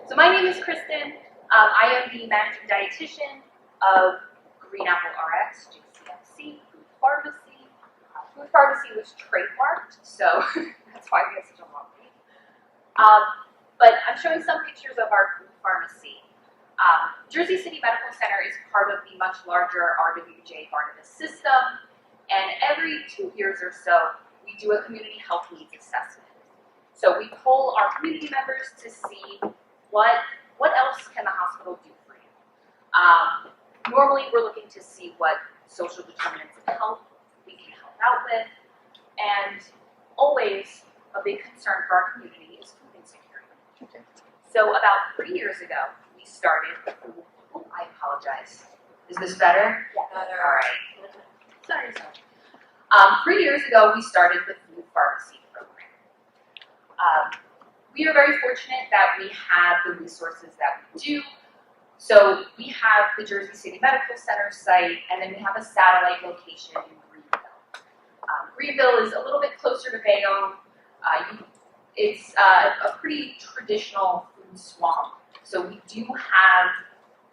So my name is Kristin. I am the managing dietitian of Green Apple RX, JCMC, Food Pharmacy. Food Pharmacy was trademarked, so that's why we have such a long name. But I'm showing some pictures of our Food Pharmacy. Jersey City Medical Center is part of the much larger RWJ Barnabas system, and every 2 years or so, we do a community health needs assessment. So we poll our community members to see what else can the hospital do for you. Normally, we're looking to see what social determinants of health we can help out with, and always a big concern for our community is food insecurity. Okay. So about 3 years ago, we started. Oh, I apologize. Is this better? Yeah, better. All right. Sorry. 3 years ago, we started the Food Pharmacy program. We are very fortunate that we have the resources that we do. So we have the Jersey City Medical Center site, and then we have a satellite location in Greenville. Greenville is a little bit closer to Bayonne. It's a pretty traditional food swamp. So we do have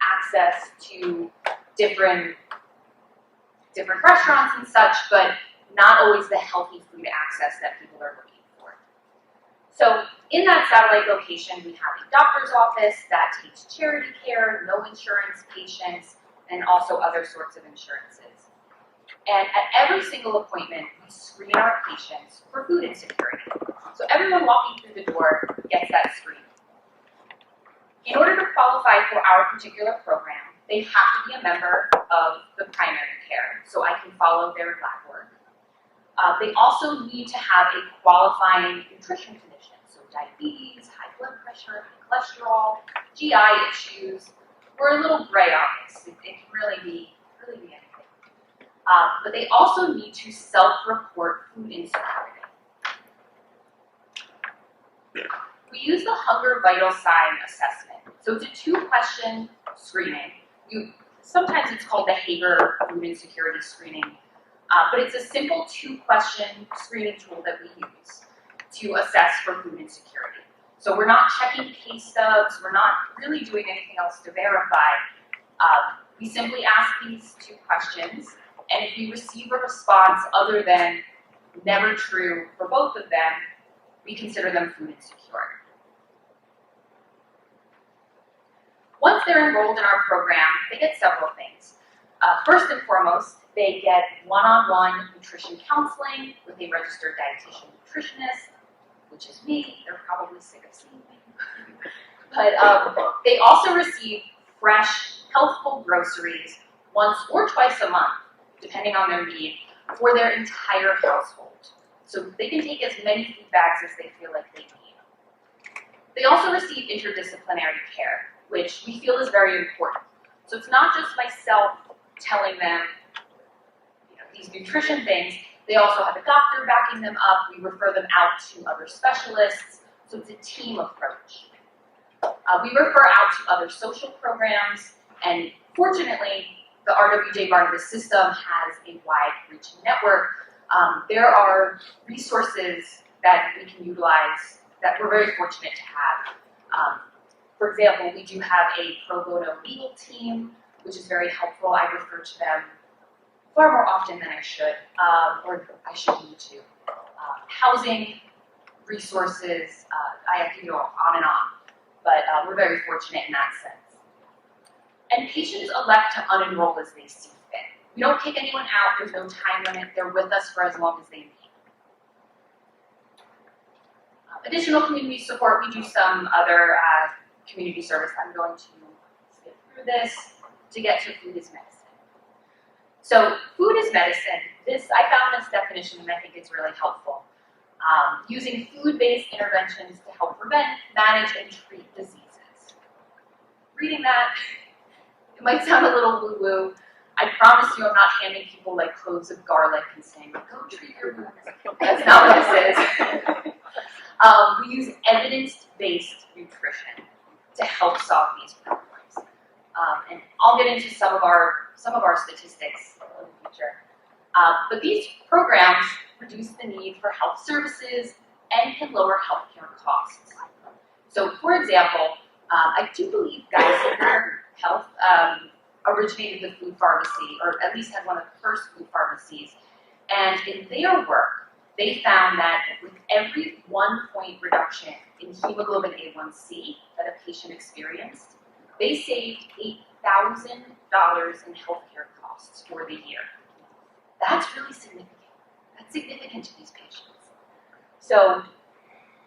access to different restaurants and such, but not always the healthy food access that people are looking for. So in that satellite location, we have a doctor's office that takes charity care, no insurance patients, and also other sorts of insurances. And at every single appointment, we screen our patients for food insecurity. So everyone walking through the door gets that screen. In order to qualify for our particular program, they have to be a member of the primary care, so I can follow their lab work. They also need to have a qualifying nutrition condition, so diabetes, high blood pressure, high cholesterol, GI issues. We're a little gray on this. It can really be anything. But they also need to self-report food insecurity. We use the Hunger Vital Sign assessment. So it's a 2-question screening. Sometimes it's called the Hager Food Insecurity Screening, but it's a simple 2-question screening tool that we use to assess for food insecurity. So we're not checking case stubs, we're not really doing anything else to verify. We simply ask these 2 questions, and if we receive a response other than never true for both of them, we consider them food insecure. Once they're enrolled in our program, they get several things. First and foremost, they get one-on-one nutrition counseling with a registered dietitian and nutritionist, which is me. They're probably sick of seeing me. But they also receive fresh, healthful groceries once or twice a month, depending on their need, for their entire household. So they can take as many food bags as they feel like they need. They also receive interdisciplinary care, which we feel is very important. So it's not just myself telling them these nutrition things. They also have a doctor backing them up. We refer them out to other specialists. So it's a team approach. We refer out to other social programs, and fortunately, the RWJ Barnabas system has a wide-reaching network. There are resources that we can utilize that we're very fortunate to have. For example, we do have a pro bono legal team, which is very helpful. I refer to them far more often than I should, or I should need to. Housing, resources, I have to go on and on, but we're very fortunate in that sense. And patients elect to unenroll as they see fit. We don't kick anyone out, there's no time limit, they're with us for as long as they need. Additional community support, we do some other community service. I'm going to skip through this to get to food is medicine. So food is medicine. I found this definition and I think it's really helpful. Using food-based interventions to help prevent, manage, and treat diseases. Reading that, it might sound a little woo-woo. I promise you I'm not handing people like cloves of garlic and saying, go treat your wounds. That's not what this is. We use evidence-based nutrition to help solve these problems. And I'll get into some of our statistics in the future. But these programs reduce the need for health services and can lower healthcare costs. So, for example, I do believe Geisinger Health originated the food pharmacy, or at least had one of the first food pharmacies. And in their work, they found that with every 1 point reduction in hemoglobin A1C that a patient experienced, they saved $8,000 in healthcare costs for the year. That's really significant. That's significant to these patients. So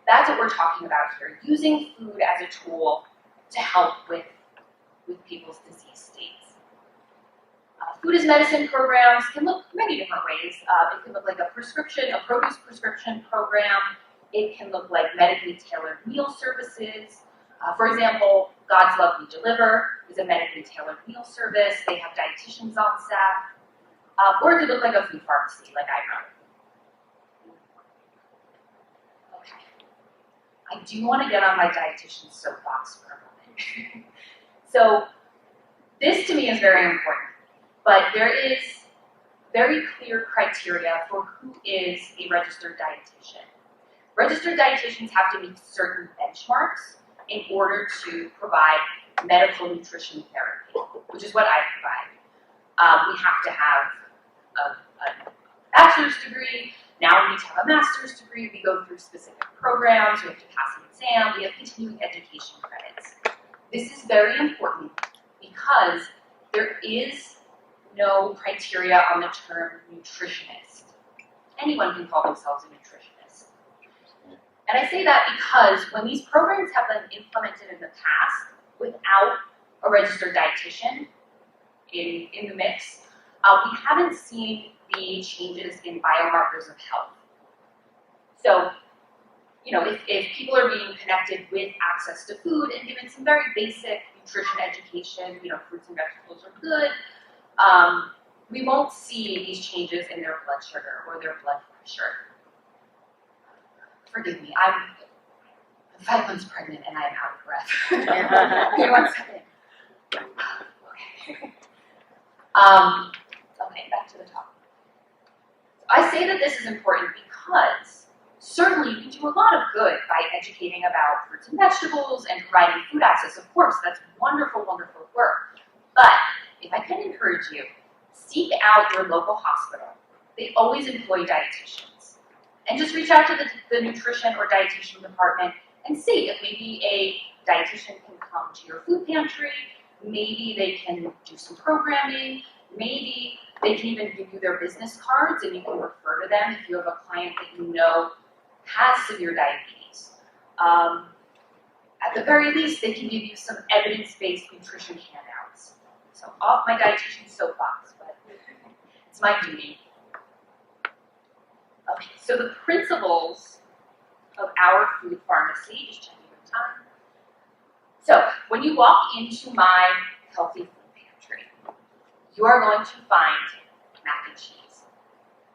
that's what we're talking about here, using food as a tool to help with people's disease states. Food as medicine programs can look many different ways. It can look like a produce prescription program. It can look like medically tailored meal services. For example, God's Love We Deliver is a medically tailored meal service. They have dietitians on staff. Or it could look like a food pharmacy, like I run. I do want to get on my dietitian soapbox for a moment. So this to me is very important, but there is very clear criteria for who is a registered dietitian. Registered dietitians have to meet certain benchmarks in order to provide medical nutrition therapy, which is what I provide. We have to have a bachelor's degree. Now we need to have a master's degree. We go through specific programs. We have to pass an exam. We have continuing education credits. This is very important because there is no criteria on the term nutritionist. Anyone can call themselves a nutritionist. And I say that because when these programs have been implemented in the past without a registered dietitian in the mix, we haven't seen the changes in biomarkers of health. So, if people are being connected with access to food and given some very basic nutrition education, fruits and vegetables are good, we won't see these changes in their blood sugar or their blood pressure. Forgive me, I'm 5 months pregnant and I'm out of breath. Give me 1 second. Okay, back to the topic. I say that this is important because certainly you can do a lot of good by educating about fruits and vegetables and providing food access. Of course, that's wonderful, wonderful work. But if I can encourage you, seek out your local hospital. They always employ dietitians. And just reach out to the nutrition or dietitian department and see if maybe a dietitian can come to your food pantry. Maybe they can do some programming. Maybe they can even give you their business cards and you can refer to them if you have a client that you know has severe diabetes. At the very least, they can give you some evidence-based nutrition handouts. So off my dietitian soapbox, but it's my duty. Okay, so the principles of our food pharmacy, just checking the time. So when you walk into my healthy food pantry, you are going to find mac and cheese.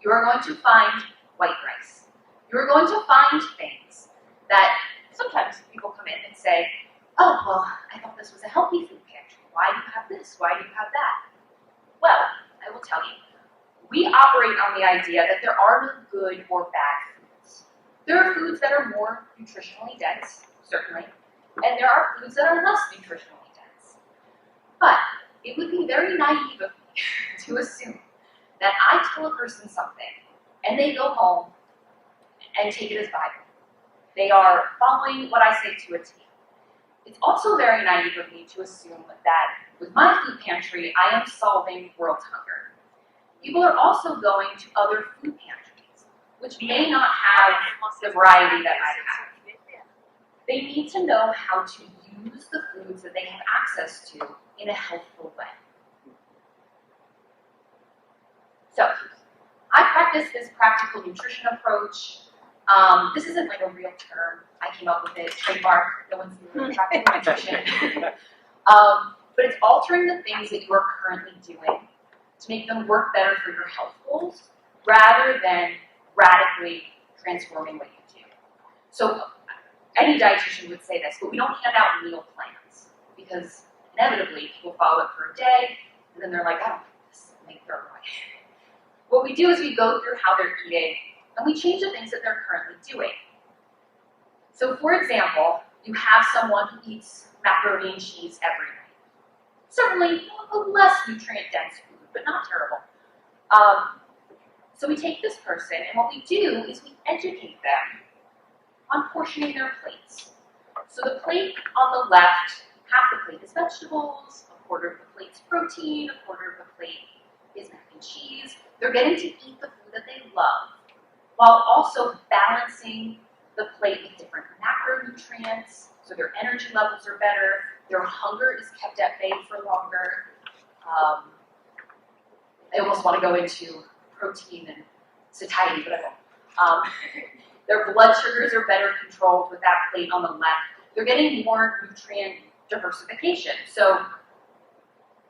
You are going to find white rice. You are going to find things that sometimes people come in and say, oh, well, I thought this was a healthy food pantry. Why do you have this? Why do you have that? Well, I will tell you, we operate on the idea that there are no good or bad foods. There are foods that are more nutritionally dense, certainly, and there are foods that are less nutritionally dense. But it would be very naive of me to assume that I tell a person something and they go home and take it as Bible. They are following what I say to a T. It's also very naive of me to assume that with my food pantry, I am solving world hunger. People are also going to other food pantries, which may not have the variety that I have. They need to know how to use the foods that they have access to in a healthful way. So, I practice this practical nutrition approach. This isn't like a real term. I came up with it, trademark, no one's doing practical nutrition. But it's altering the things that you are currently doing to make them work better for your health goals, rather than radically transforming what you do. So, any dietitian would say this, but we don't hand out meal plans, because inevitably people follow it for a day, and then they're like, I don't like this, and they throw it away. What we do is we go through how they're eating, and we change the things that they're currently doing. So for example, you have someone who eats macaroni and cheese every night. Certainly a less nutrient-dense food, but not terrible. So we take this person, and what we do is we educate them on portioning their plates. So the plate on the left, half the plate is vegetables, a quarter of the plate's protein, a quarter of the plate is mac and cheese. They're getting to eat the food that they love, while also balancing the plate with different macronutrients, so their energy levels are better, their hunger is kept at bay for longer. I almost want to go into protein and satiety, but I won't. Their blood sugars are better controlled with that plate on the left. They're getting more nutrient diversification. So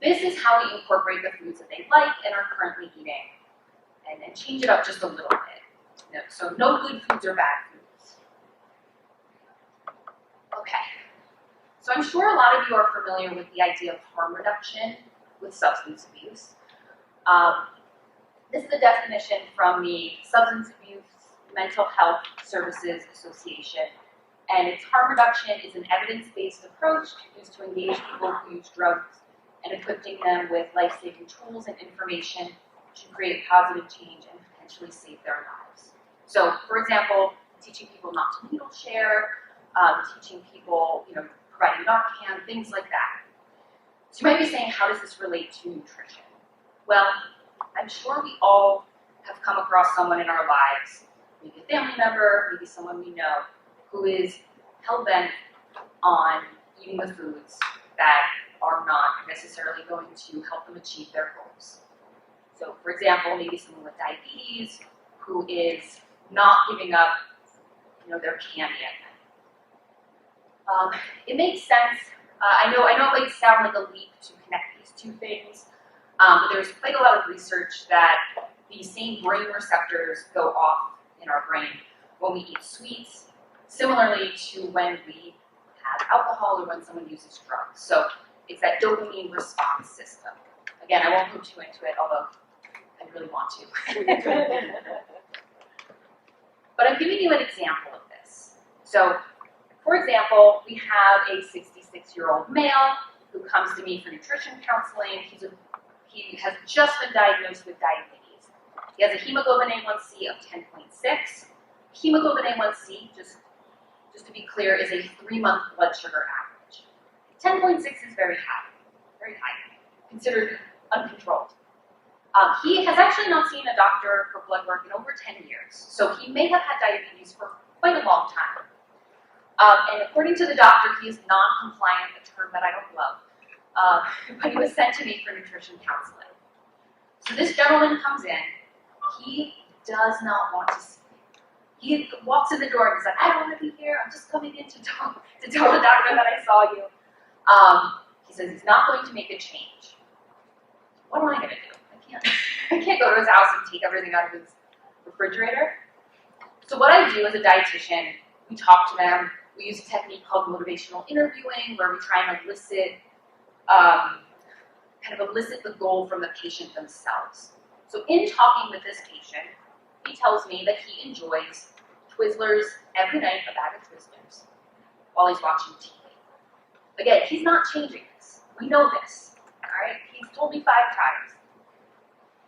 this is how we incorporate the foods that they like and are currently eating, and change it up just a little bit. So no good foods or bad foods. Okay. So I'm sure a lot of you are familiar with the idea of harm reduction with substance abuse. This is a definition from the Substance Abuse Mental Health Services Association, and its harm reduction is an evidence-based approach used to engage people who use drugs and equipping them with life-saving tools and information to create positive change and potentially save their lives. So, for example, teaching people not to needle share, teaching people, providing Narcan, things like that. So you might be saying, how does this relate to nutrition? Well, I'm sure we all have come across someone in our lives, maybe a family member, maybe someone we know, who is hell-bent on eating the foods that are not necessarily going to help them achieve their goals. So, for example, maybe someone with diabetes who is not giving up, their candy at night. It makes sense. I know it might sound like a leap to connect these two things, but there's quite a lot of research that the same brain receptors go off in our brain when we eat sweets, similarly to when we have alcohol or when someone uses drugs. So it's that dopamine response system. Again, I won't go too into it, although I really want to. But I'm giving you an example of this. So, for example, we have a 66-year-old male who comes to me for nutrition counseling. He has just been diagnosed with diabetes. He has a hemoglobin A1C of 10.6. Hemoglobin A1C, just to be clear, is a 3-month blood sugar average. 10.6 is very high, considered uncontrolled. He has actually not seen a doctor for blood work in over 10 years, so he may have had diabetes for quite a long time. And according to the doctor, he is non-compliant, a term that I don't love, but he was sent to me for nutrition counseling. So this gentleman comes in, he does not want to see me. He walks in the door and he's like, I don't want to be here, I'm just coming in to tell the doctor that I saw you. He says he's not going to make a change. What am I going to do? I can't go to his house and take everything out of his refrigerator. So what I do as a dietitian, we talk to them. We use a technique called motivational interviewing, where we try and elicit the goal from the patient themselves. So in talking with this patient, he tells me that he enjoys Twizzlers every night, a bag of Twizzlers, while he's watching TV. Again, he's not changing this. We know this. All right? He's told me 5 times.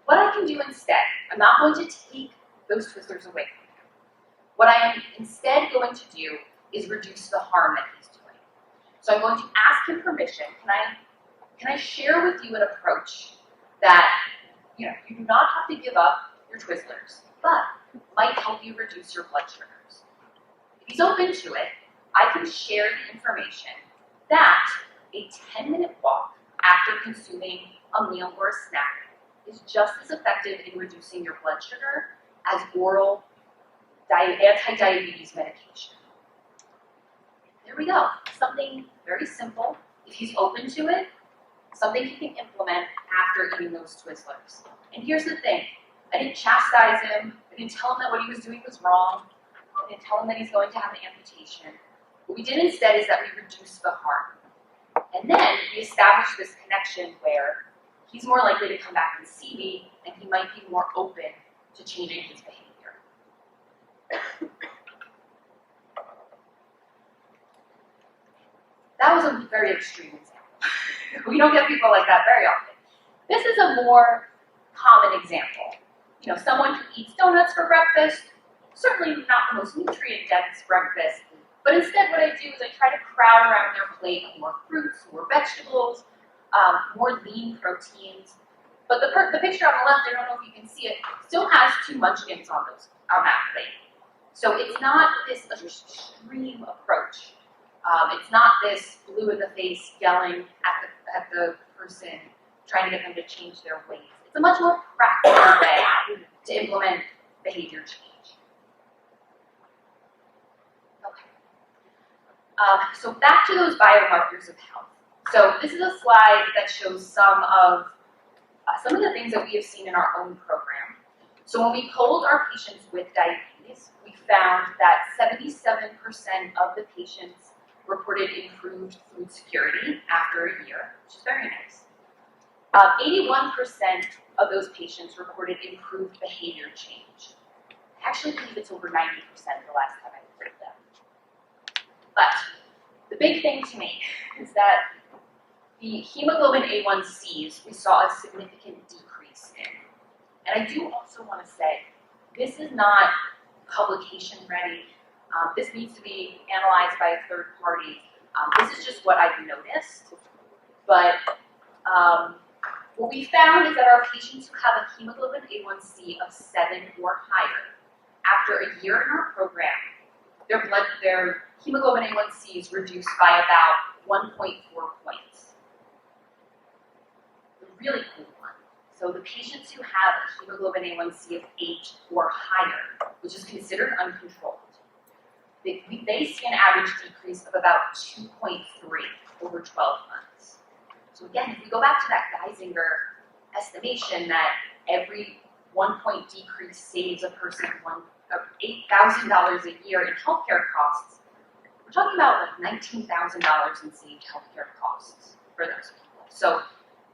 What I can do instead, I'm not going to take those Twizzlers away from him. What I am instead going to do is reduce the harm that he's doing. So I'm going to ask him permission. Can I share with you an approach that you do not have to give up your Twizzlers, but might help you reduce your blood sugars? If he's open to it, I can share the information that a 10-minute walk after consuming a meal or a snack is just as effective in reducing your blood sugar as oral anti-diabetes medication. There we go. Something very simple. If he's open to it, something he can implement after eating those Twizzlers. And here's the thing. I didn't chastise him. I didn't tell him that what he was doing was wrong. I didn't tell him that he's going to have an amputation. What we did instead is that we reduced the harm. And then we established this connection where he's more likely to come back and see me, and he might be more open to changing his behavior. very extreme example. We don't get people like that very often. This is a more common example. You know, someone who eats donuts for breakfast, certainly not the most nutrient-dense breakfast, but instead what I do is I try to crowd around their plate more fruits, more vegetables, more lean proteins. But the picture on the left, I don't know if you can see it, still has 2 munchkins on that plate. So it's not this extreme approach. It's not this blue in the face yelling at the person, trying to get them to change their ways. It's a much more practical way to implement behavior change. Okay. So back to those biomarkers of health. So this is a slide that shows some of the things that we have seen in our own program. So when we polled our patients with diabetes, we found that 77% of the patients reported improved food security after a year, which is very nice. 81% of those patients reported improved behavior change. I actually believe it's over 90% the last time I heard them. But the big thing to me is that the hemoglobin A1Cs, we saw a significant decrease in. And I do also want to say, this is not publication ready. This needs to be analyzed by a third party. This is just what I've noticed. But what we found is that our patients who have a hemoglobin A1C of 7 or higher, after a year in our program, their hemoglobin A1C is reduced by about 1.4 points. The really cool one. So the patients who have a hemoglobin A1C of 8 or higher, which is considered uncontrolled, they see an average decrease of about 2.3 over 12 months. So again, if we go back to that Geisinger estimation that every 1 point decrease saves a person $8,000 a year in healthcare costs, we're talking about like $19,000 in saved healthcare costs for those people. So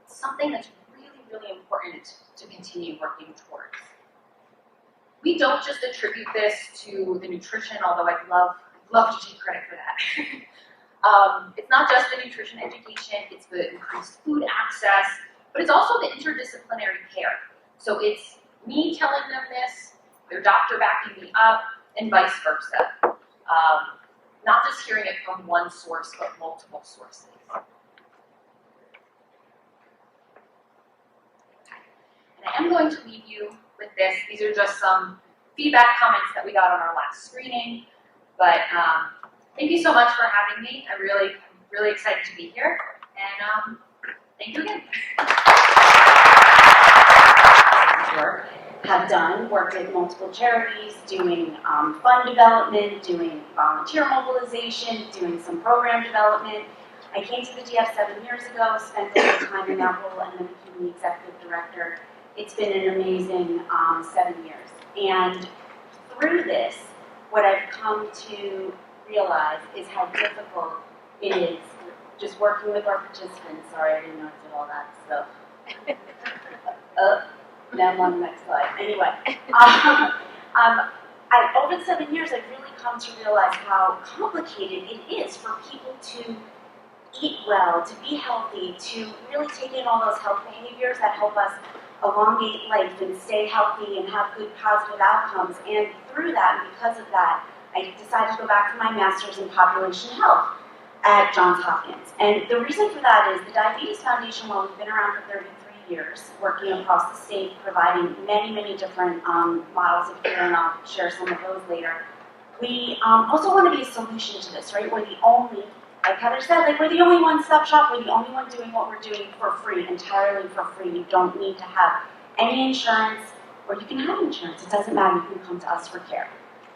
it's something that's really, really important to continue working towards. We don't just attribute this to the nutrition, although I'd love to take credit for that. It's not just the nutrition education, it's the increased food access, but it's also the interdisciplinary care. So it's me telling them this, their doctor backing me up, and vice versa. Not just hearing it from one source, but multiple sources. And I am going to leave you with this. These are just some feedback comments that we got on our last screening. But thank you so much for having me. I'm really excited to be here. And thank you again. Have done, worked at multiple charities, doing fund development, doing volunteer mobilization, doing some program development. I came to the DF 7 years ago, spent a little time in that role, and then became the executive director. It's been an amazing 7 years. And through this, what I've come to realize is how difficult it is just working with our participants. Sorry, I didn't know I did all that stuff. Now I'm on the next slide. Anyway, over the 7 years, I've really come to realize how complicated it is for people to eat well, to be healthy, to really take in all those health behaviors that help us elongate life and stay healthy and have good positive outcomes. And through that, and because of that, I decided to go back for my master's in population health at Johns Hopkins. And the reason for that is the Diabetes Foundation, while we've been around for 33 years, working across the state, providing many, many different models of care, and I'll share some of those later. We also want to be a solution to this, right? We're the only, like Heather said, like we're the only one-stop shop. We're the only one doing what we're doing for free, entirely for free. You don't need to have any insurance, or you can have insurance. It doesn't matter. You can come to us for care.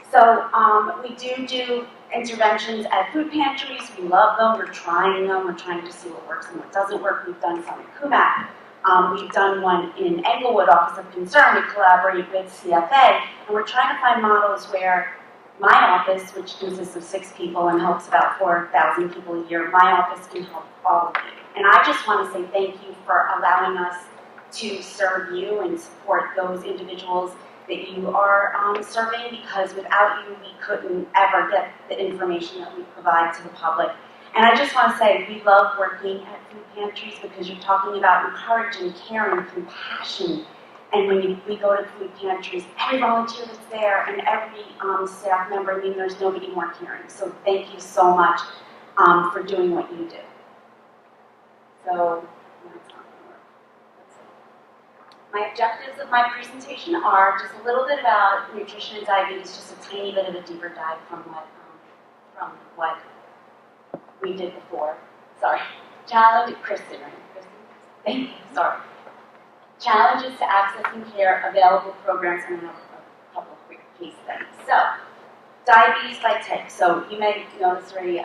So we do interventions at food pantries. We love them. We're trying them. We're trying to see what works and what doesn't work. We've done some at Kumac. We've done one in Englewood, Office of Concern. We collaborate with CFA, and we're trying to find models where my office, which consists of 6 people and helps about 4,000 people a year, my office can help all of you. And I just want to say thank you for allowing us to serve you and support those individuals that you are serving, because without you, we couldn't ever get the information that we provide to the public. And I just want to say, we love working at food pantries because you're talking about encouraging, caring, compassion. And when we go to food pantries, every volunteer that's there and every staff member, I mean, there's nobody more caring. So thank you so much for doing what you do. So, my objectives of my presentation are just a little bit about nutrition and diabetes, just a tiny bit of a deeper dive from what we did before. Sorry. Challenge, Kristin, right? Kristin? Thank you, sorry. Challenges to accessing care, available programs, and a couple of quick case studies. So, diabetes by type. So, you may notice already,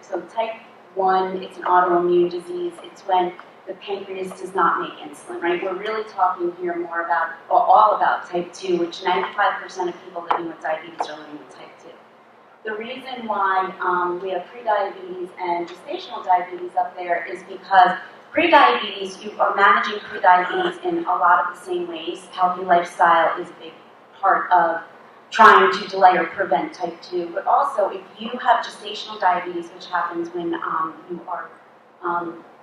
so type 1, it's an autoimmune disease. It's when the pancreas does not make insulin, right? We're really talking here more about, all about type 2, which 95% of people living with diabetes are living with type 2. The reason why we have prediabetes and gestational diabetes up there is because prediabetes, you are managing prediabetes in a lot of the same ways. Healthy lifestyle is a big part of trying to delay or prevent type 2. But also, if you have gestational diabetes, which happens when you are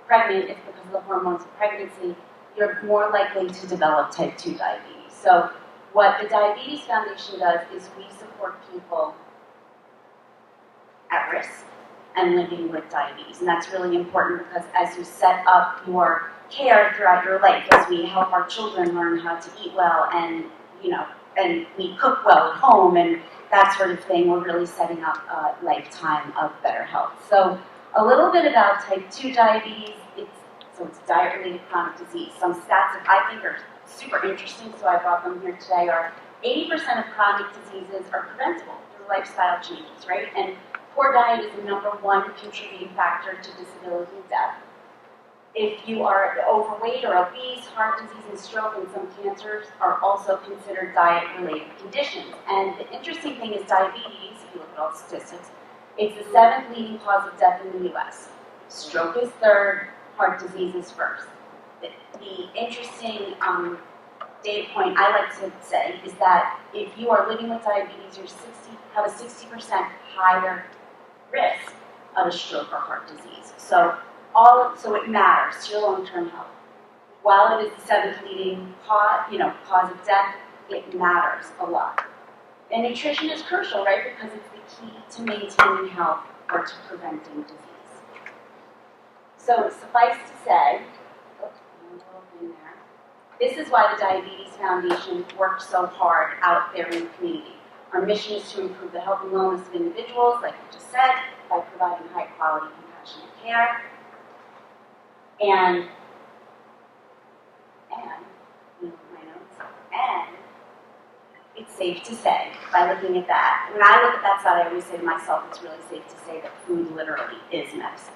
pregnant, it's because of the hormones of pregnancy, you're more likely to develop type 2 diabetes. So what the Diabetes Foundation does is we support people at risk and living with diabetes. And that's really important because as you set up your care throughout your life, as we help our children learn how to eat well and, and we cook well at home and that sort of thing, we're really setting up a lifetime of better health. So a little bit about type 2 diabetes. It's a diet-related chronic disease. Some stats that I think are super interesting, so I brought them here today, are 80% of chronic diseases are preventable through lifestyle changes, right? And poor diet is the #1 contributing factor to disability and death. If you are overweight or obese, heart disease and stroke and some cancers are also considered diet-related conditions. And the interesting thing is diabetes, if you look at all the statistics, it's the 7th leading cause of death in the U.S. Stroke is 3rd, heart disease is 1st. The interesting data point I like to say is that if you are living with diabetes, you have a 60% higher risk of a stroke or heart disease. So it matters to your long-term health. While it is the 7th leading cause of death, it matters a lot. And nutrition is crucial, right? Because it's the key to maintaining health or to preventing disease. So suffice to say, this is why the Diabetes Foundation works so hard out there in the community. Our mission is to improve the health and wellness of individuals, like I just said, by providing high-quality, compassionate care. And it's safe to say, by looking at that, when I look at that side, I always say to myself, it's really safe to say that food literally is medicine.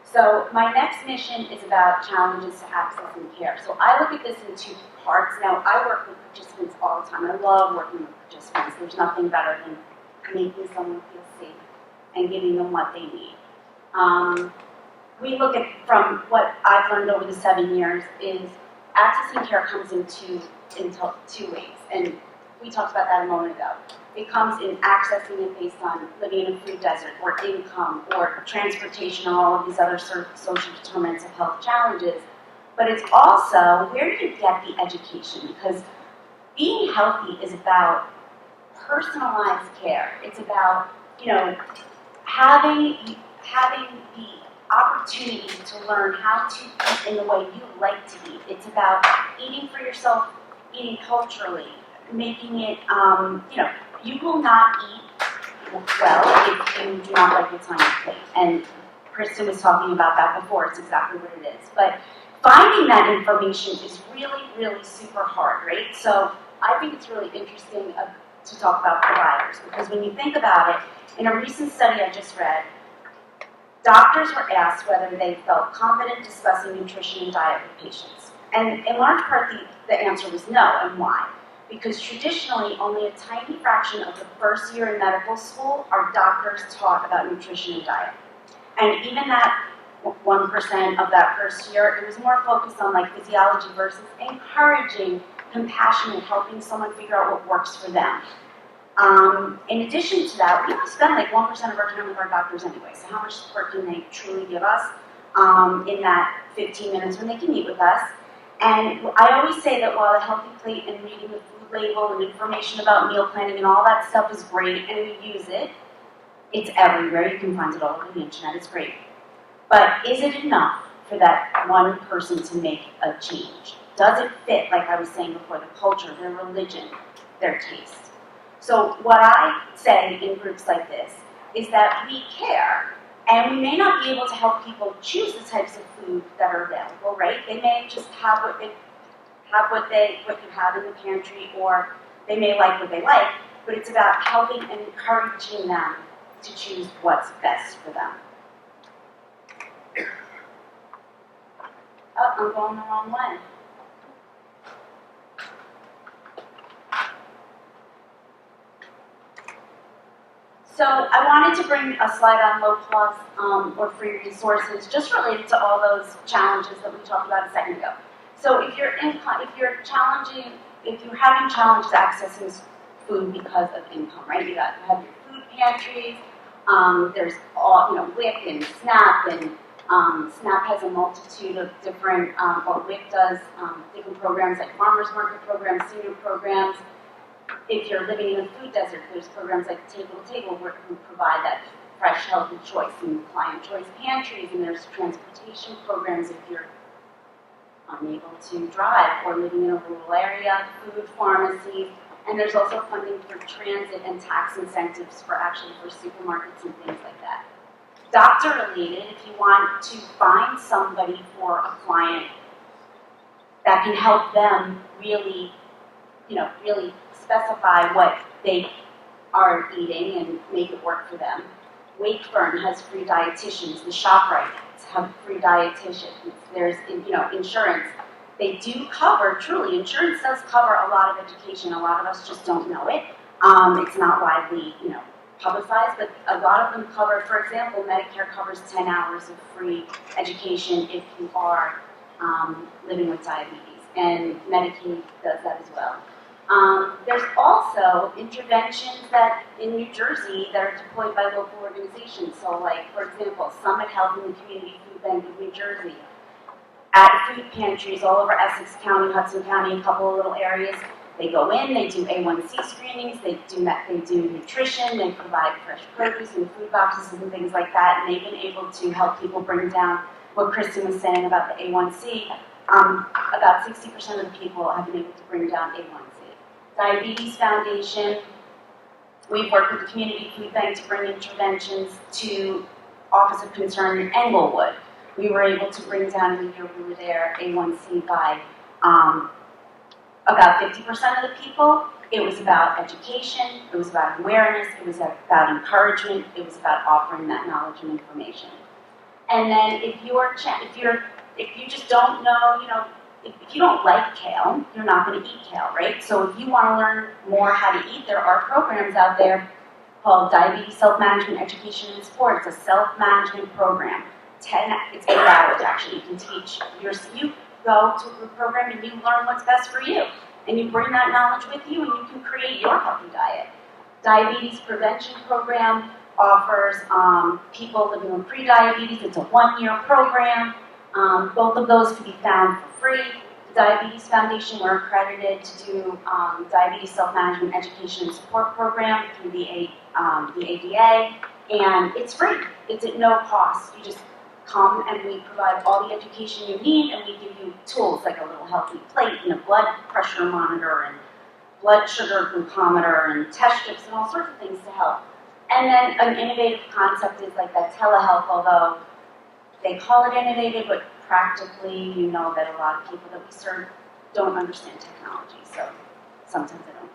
So my next mission is about challenges to accessing care. So I look at this in 2 parts. Now, I work with participants all the time. I love working with participants. There's nothing better than making someone feel safe and giving them what they need. We look at, from what I've learned over the 7 years, is accessing care comes in two ways. And we talked about that a moment ago. It comes in accessing it based on living in a food desert, or income, or transportation, or all of these other sort of social determinants of health challenges. But it's also, where do you get the education? Because being healthy is about personalized care. It's about, having the opportunity to learn how to eat in the way you like to eat. It's about eating for yourself, eating culturally, making it, you will not eat well if you do not like what's on your plate. And Kristin was talking about that before. It's exactly what it is. But finding that information is really, really super hard, right? So I think it's really interesting to talk about providers, because when you think about it, in a recent study I just read, doctors were asked whether they felt confident discussing nutrition and diet with patients. And in large part, the answer was no, and why? Because traditionally, only a tiny fraction of the first year in medical school are doctors taught about nutrition and diet. And even that 1% of that first year, it was more focused on physiology versus encouraging, compassionate, helping someone figure out what works for them. In addition to that, we only spend like 1% of our time with our doctors anyway, so how much support can they truly give us in that 15 minutes when they can meet with us? And I always say that while a healthy plate and reading the food label and information about meal planning and all that stuff is great, and we use it, it's everywhere, you can find it all over the internet, it's great. But is it enough for that one person to make a change? Does it fit, like I was saying before, the culture, their religion, their taste? So what I say in groups like this is that we care, and we may not be able to help people choose the types of food that are available, right? They may just have what you have in the pantry, or they may like what they like, but it's about helping and encouraging them to choose what's best for them. Oh, I'm going the wrong way. So I wanted to bring a slide on low cost or free resources, just related to all those challenges that we talked about a second ago. So if you're having challenges accessing food because of income, right? You have your food pantries. There's all WIC and SNAP, and SNAP has a multitude of different, or WIC does different programs like farmers market programs, senior programs. If you're living in a food desert, there's programs like Table to Table where we provide that fresh, healthy choice, and client choice pantries, and there's transportation programs if you're unable to drive or living in a rural area, food pharmacies, and there's also funding for transit and tax incentives for supermarkets and things like that. Doctor related, if you want to find somebody for a client that can help them really specify what they are eating and make it work for them. Wakefern has free dietitians. The ShopRites have free dietitians. There's insurance. They do cover, truly, insurance does cover a lot of education. A lot of us just don't know it. It's not widely publicized, but a lot of them cover, for example, Medicare covers 10 hours of free education if you are living with diabetes, and Medicaid does that as well. There's also interventions that in New Jersey that are deployed by local organizations. So like, for example, Summit Health and the Community Food Bank of New Jersey. At food pantries all over Essex County, Hudson County, a couple of little areas, they go in, they do A1C screenings, they do nutrition, they provide fresh produce and food boxes and things like that, and they've been able to help people bring down what Kristin was saying about the A1C. About 60% of the people have been able to bring down A1C. Diabetes Foundation, we've worked with the Community Food Bank to bring interventions to Office of Concern in Englewood. We were able to bring down, when we were there, A1C by about 50% of the people. It was about education, it was about awareness, it was about encouragement, it was about offering that knowledge and information. And then if you just don't know, if you don't like kale, you're not going to eat kale, right? So if you want to learn more how to eat, there are programs out there called Diabetes Self-Management Education and Support. It's a self-management program. It's 8 hours actually. You can teach you go to a program and you learn what's best for you. And you bring that knowledge with you and you can create your healthy diet. Diabetes Prevention Program offers people living with pre-diabetes. It's a 1-year program. Both of those can be found for free. The Diabetes Foundation, we're accredited to do Diabetes Self-Management Education and Support Program through the ADA, and it's free. It's at no cost. You just come and we provide all the education you need, and we give you tools like a little healthy plate and a blood pressure monitor and blood sugar glucometer and test strips and all sorts of things to help. And then an innovative concept is like that telehealth, although they call it innovative, but practically, you know that a lot of people that we serve don't understand technology, so sometimes they don't.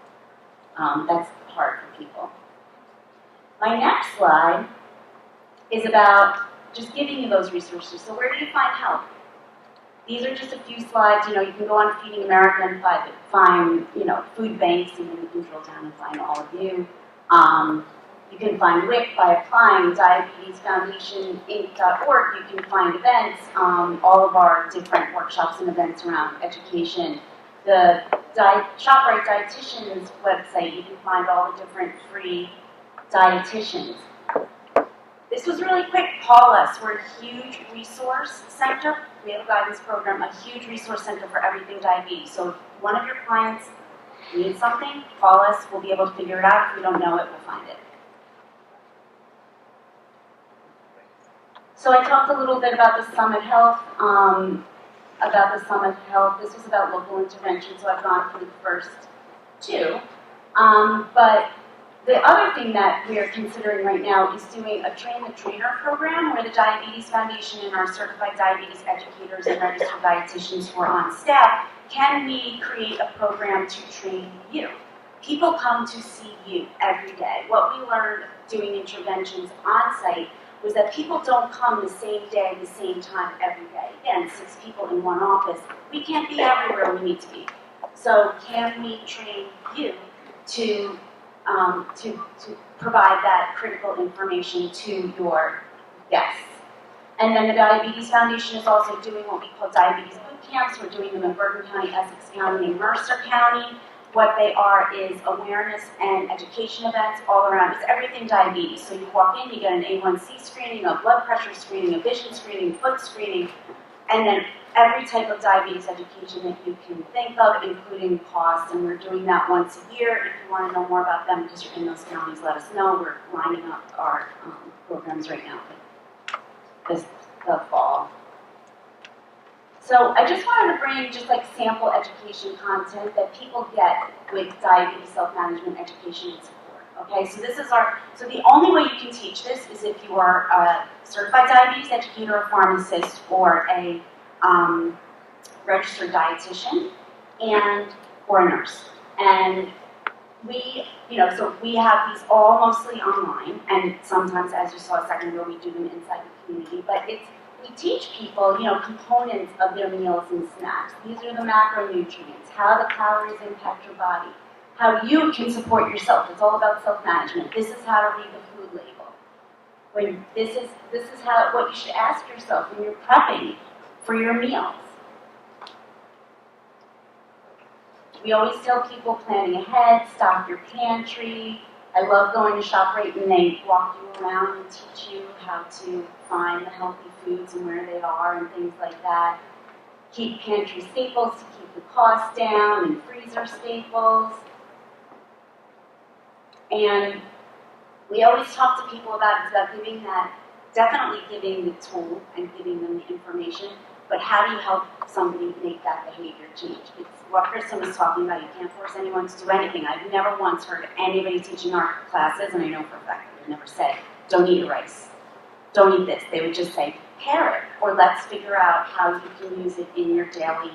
That's hard for people. My next slide is about just giving you those resources. So where do you find help? These are just a few slides. You can go on Feeding America and find food banks, and then you can drill down and find all of you. You can find WIC by applying, Diabetes Foundation Inc.org. You can find events, all of our different workshops and events around education. the ShopRite Dietitian's website, you can find all the different free dietitians. This was really quick. Call us. We're a huge resource center. We have a guidance program, a huge resource center for everything diabetes. So if one of your clients needs something, call us. We'll be able to figure it out. If we don't know it, we'll find it. So I talked a little bit about the Summit Health. This was about local intervention, so I've gone through the first two. But the other thing that we are considering right now is doing a Train the Trainer program where the Diabetes Foundation and our certified diabetes educators and registered dietitians who are on staff, can we create a program to train you? People come to see you every day. What we learned doing interventions on site was that people don't come the same day, the same time every day. Again, 6 people in one office. We can't be everywhere we need to be. So can we train you to provide that critical information to your guests? And then the Diabetes Foundation is also doing what we call diabetes boot camps. We're doing them in Bergen County, Essex County, and Mercer County. What they are is awareness and education events all around. It's everything diabetes. So you walk in, you get an A1C screening, a blood pressure screening, a vision screening, foot screening, and then every type of diabetes education that you can think of, including cost. And we're doing that once a year. If you want to know more about them because you're in those counties, let us know. We're lining up our programs right now this the fall. So I just wanted to bring just like sample education content that people get with diabetes self-management education and support. Okay, so so the only way you can teach this is if you are a certified diabetes educator, a pharmacist, or a registered dietitian or a nurse. And so we have these all mostly online, and sometimes, as you saw a second ago, we do them inside the community, but we teach people, components of their meals and snacks. These are the macronutrients, how the calories impact your body, how you can support yourself. It's all about self-management. This is how to read the food label. This is what you should ask yourself when you're prepping for your meals. We always tell people planning ahead, stock your pantry. I love going to ShopRite and they walk you around and teach you how to find the healthy foods and where they are and things like that. Keep pantry staples to keep the cost down and freezer staples. And we always talk to people about giving that, definitely giving the tool and giving them the information, but how do you help somebody make that behavior change? It's what Kristin was talking about. You can't force anyone to do anything. I've never once heard anybody teaching our classes, and I know for a fact that they've never said, don't eat your rice, don't eat this. They would just say, pair it, or let's figure out how you can use it in your daily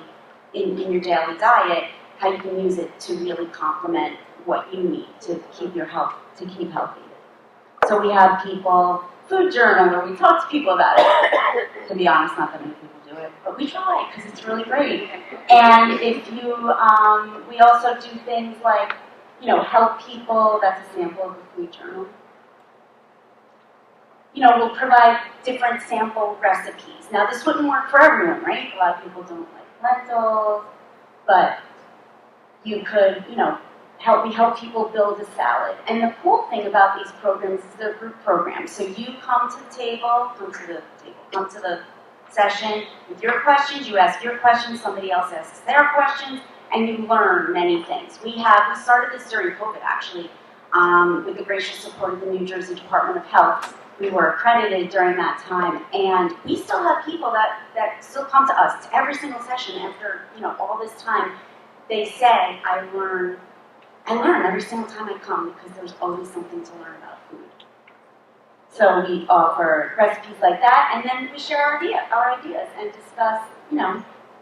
diet, how you can use it to really complement what you need to keep your health, to keep healthy. So we have people, food journal, where we talk to people about it. To be honest, not that many people do it, but we try because it's really great. And if you, we also do things like, help people. That's a sample of the food journal. We'll provide different sample recipes. Now, this wouldn't work for everyone, right? A lot of people don't like lentils, but you could, we help people build a salad. And the cool thing about these programs is they're group programs. So you come to the session with your questions, you ask your questions, somebody else asks their questions, and you learn many things. We started this during COVID, actually, with the gracious support of the New Jersey Department of Health. We were accredited during that time, and we still have people that still come to us to every single session after all this time. They say, I learn every single time I come because there's always something to learn about food. So we offer recipes like that, and then we share our ideas and discuss,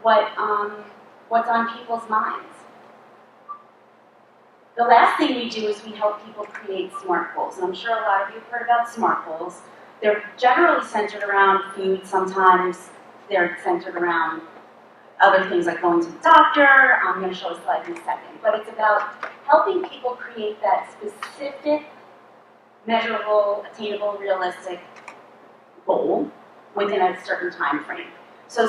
what's on people's minds. The last thing we do is we help people create SMART goals. And I'm sure a lot of you have heard about SMART goals. They're generally centered around food. Sometimes they're centered around other things like going to the doctor. I'm going to show a slide in a second. But it's about helping people create that specific, measurable, attainable, realistic goal within a certain time frame. So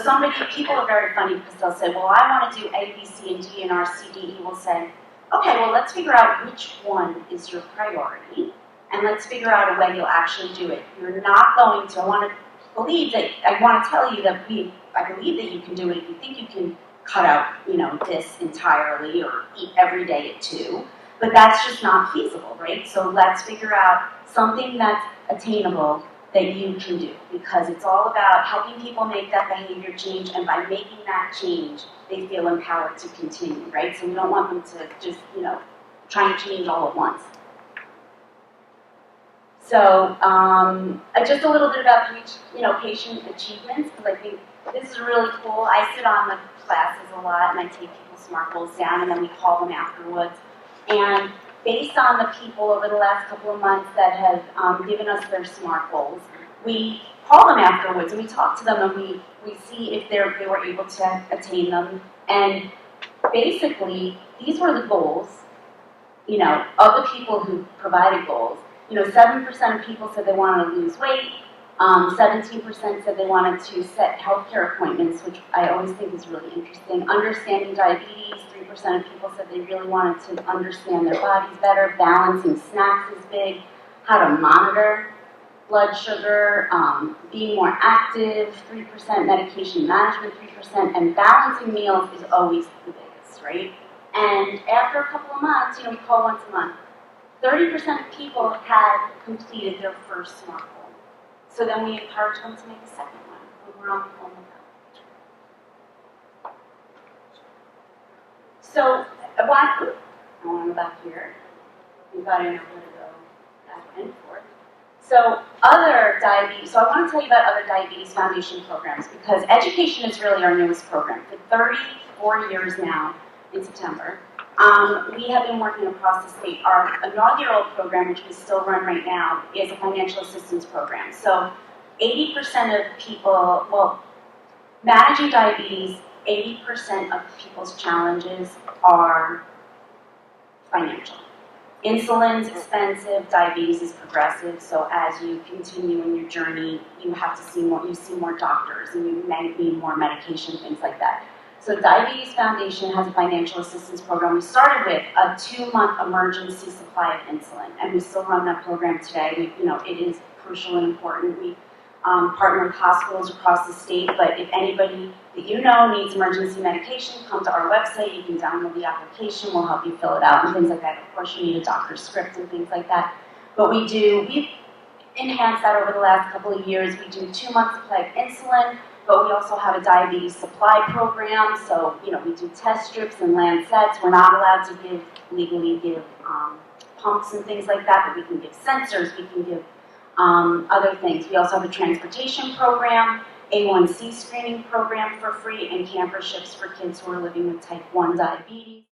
people are very funny because they'll say, well, I want to do A, B, C, and D, and our CDE will say, okay, well, let's figure out which one is your priority, and let's figure out a way you'll actually do it. You're not going to, I want to tell you that I believe that you can do it if you think you can cut out, this entirely or eat every day at 2, but that's just not feasible, right? So let's figure out something that's attainable that you can do, because it's all about helping people make that behavior change, and by making that change, they feel empowered to continue, right? So we don't want them to just, try and change all at once. So just a little bit about patient achievements, because I think this is really cool. I sit on the classes a lot, and I take people's SMART goals down, and then we call them afterwards. And based on the people over the last couple of months that have given us their SMART goals, we call them afterwards, and we talk to them, and we see if they were able to attain them. And basically, these were the goals, of the people who provided goals. 7% of people said they wanted to lose weight. 17% said they wanted to set healthcare appointments, which I always think is really interesting. Understanding diabetes, 3% of people said they really wanted to understand their bodies better. Balancing snacks is big. How to monitor blood sugar, being more active, 3%. Medication management, 3%. And balancing meals is always the biggest, right? And after a couple of months, we call once a month, 30% of people had completed their first SMART goal. So then we encourage them to make a second one when we're on the phone with them. So I want to go back here. We've got enough to go back and forth. So so I want to tell you about other Diabetes Foundation programs, because education is really our newest program. For 34 years now, in September, we have been working across the state. Our inaugural program, which we still run right now, is a financial assistance program. So 80% of people, managing diabetes, 80% of people's challenges are financial. Insulin's expensive, diabetes is progressive, so as you continue in your journey, you see more doctors, and you may need more medication, things like that. So Diabetes Foundation has a financial assistance program. We started with a 2-month emergency supply of insulin, and we still run that program today. It is crucial and important. We partner with hospitals across the state, but if anybody that needs emergency medication, come to our website. You can download the application. We'll help you fill it out and things like that. Of course, you need a doctor's script and things like that. But we've enhanced that over the last couple of years. We do 2-month supply of insulin, but we also have a diabetes supply program. So, we do test strips and lancets. We're not allowed to legally give pumps and things like that, but we can give sensors, we can give other things. We also have a transportation program, A1C screening program for free, and camper ships for kids who are living with type 1 diabetes.